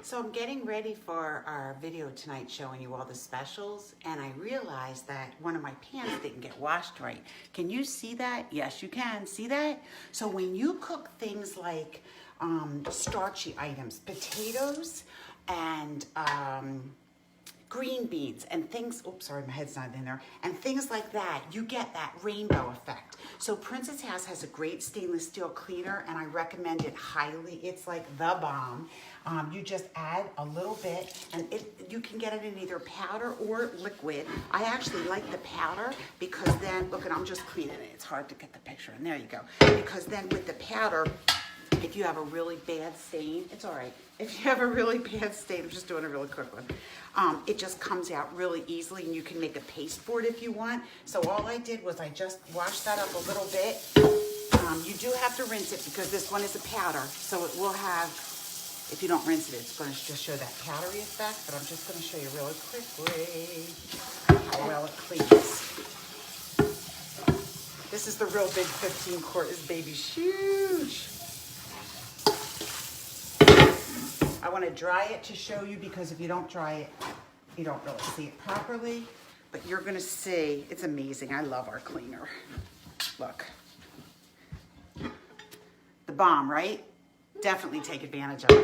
So I'm getting ready for our video tonight showing you all the specials, and I realized that one of my pans didn't get washed right. Can you see that? Yes, you can. See that? So when you cook things like starchy items, potatoes and green beans and things, oops, sorry, my head's not in there, and things like that, you get that rainbow effect. So Princess House has a great stainless steel cleaner, and I recommend it highly. It's like the bomb. You just add a little bit, and you can get it in either powder or liquid. I actually like the powder because then, look, and I'm just cleaning it. It's hard to get the picture, and there you go. Because then with the powder, if you have a really bad stain, it's all right. If you have a really bad stain, I'm just doing a really quick one. It just comes out really easily, and you can make a paste for it if you want. So all I did was I just washed that up a little bit. You do have to rinse it because this one is a powder, so it will have, if you don't rinse it, it's going to just show that powdery effect, but I'm just going to show you really quickly how well it cleans. This is the real big 15 quart. This baby's huge. I want to dry it to show you because if you don't dry it, you don't really see it properly. But you're going to see, it's amazing. I love our cleaner. Look. The bomb, right? Definitely take advantage of it.